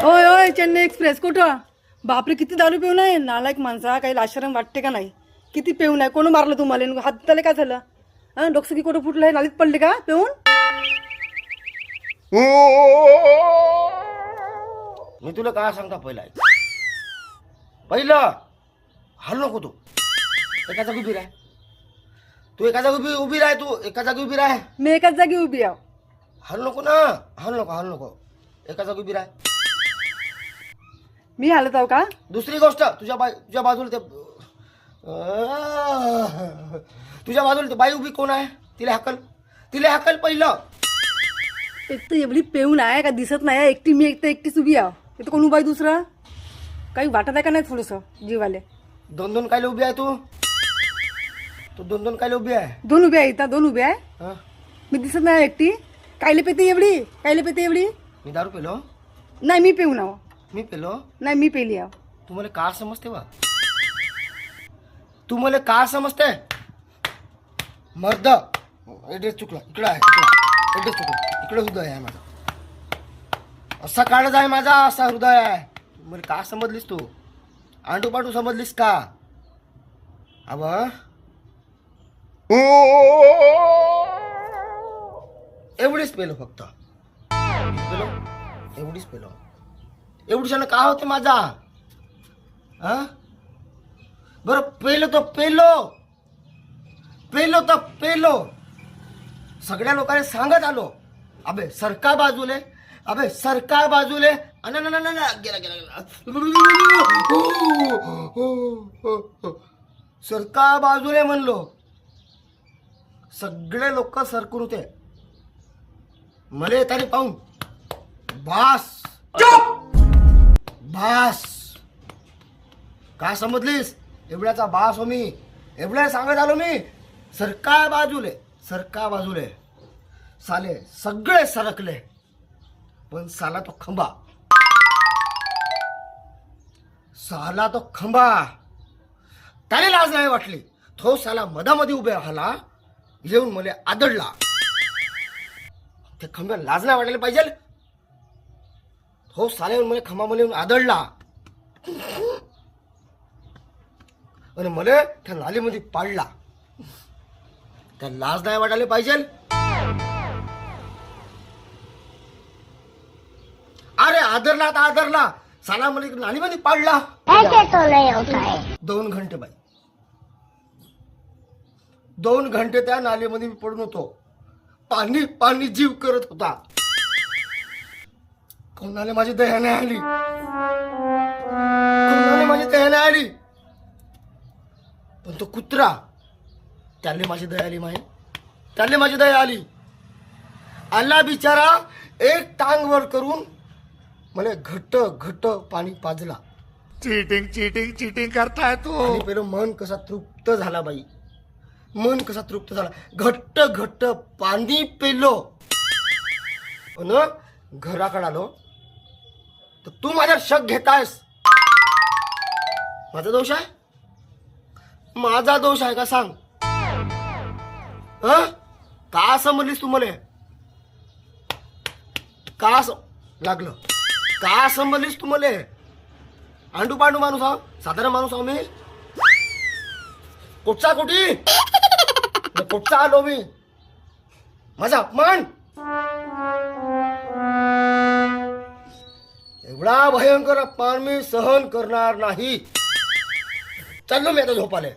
ओय ओय चेन्नई एक्सप्रेस कुठं? बापरे किती दारू पिऊन आहे नालायक माणसा. काही लाशरम वाटते का नाही? किती पिऊन आहे? कोण मारलं तुम्हाला? हात त्याला काय झालं? हा डोकं की कुठं फुटलं? नालीत पडले का पिऊन? मी तुला काय सांगता पहिलं हल नको तू एका जागी उभी राह. तू एका जागी उभी राह. तू एका जागी उभी राह. मी एकाच जागी उभी आहो. हल नको ना. हल नको एका जागी उभी राह. मी हालत आहो का? दुसरी गोष्ट तुझ्या बाजूला ते तुझ्या बाजूला ते बाई उभी कोण आहे? तिला हाकल पहिलं. एक तर एवढी पेऊन आहे का दिसत नाही. एकटी मी एकटीच उभी आहो. इथं कोण उभा आहे दुसरा? काही वाटत आहे का नाही थोडंसं जीवाले? दोन कायले उभी आहे तू? दोन कायले उभी आहे? दोन उभे आहे इथं. दोन उभे आहे. हं? मी दिसत नाही एकटी. कायले पेते एवढी? मी दारू पेलो? नाही मी पेऊन आहो. मी पेलो? नाही मी पेली आहो. तू मला का समजते बा? तू मला का समजते? मर्द एड्रेस चुकला. इकडं आहे एड्रेस चुकला. इकडे हृदय आहे माझा. असा काळज आहे माझा. असा हृदय आहे. मला का समजलीस तू? आंडू पांडू समजलीस का? अब एवढीच पेलो फक्त. एवढीच पेलो. एवढीशानं का होते माझा? हा बरं पेलो तर पेलो. सगळ्या लोकांनी सांगत आलो अबे सरका बाजूले. गेला सरका बाजूले म्हणलो. सगळे लोक सरकून होते. मले तरी पाहून बास का समजलीस? एवढ्याचा बास हो मी. एवढ्या सांगत आलो मी. सरका बाजूले. साले सगळे सरकले पण साला तो खंबा त्याला लाज नाही वाटली. तो साला मधामध्ये उभे राहिला. येऊन मला आदळला. ते खंब्याला लाज नाही वाटायला पाहिजे. हो साले येऊन मला खंबामध्ये येऊन आदळला आणि मला त्या नालीमध्ये पाडला. त्या लाज नाही वाटायला पाहिजे. अरे आदरला साला मला नालीमध्ये पाडला. 2 घंटे बाई. 2 घंटे त्या नालीमध्ये मी पडून होतो. पाणी जीव करत होता. कोणाला माझी दया नाही आली. पण तो कुत्रा त्याला माझी दया आली. आला बिचारा. एक टांग वर करून मला घट्ट पाणी पाजला. चीटिंग करताय तू. आणि पहिलं मन कसा तृप्त झाला बाई. घट्ट पाणी पेलो. घराकडे आलो तर तू माझ्या शक घेतायस. माझा दोष आहे का सांग? का समजलीस तू मला? लागलं का समजलीस तू मला? आंडू पांडू माणूस आहो. साधारण माणूस आहो मी. कुठचा आलो मी? माझा अपमान. एवढा भयंकर अपमान मी सहन करणार नाही. चाललो मी आता झोपाले.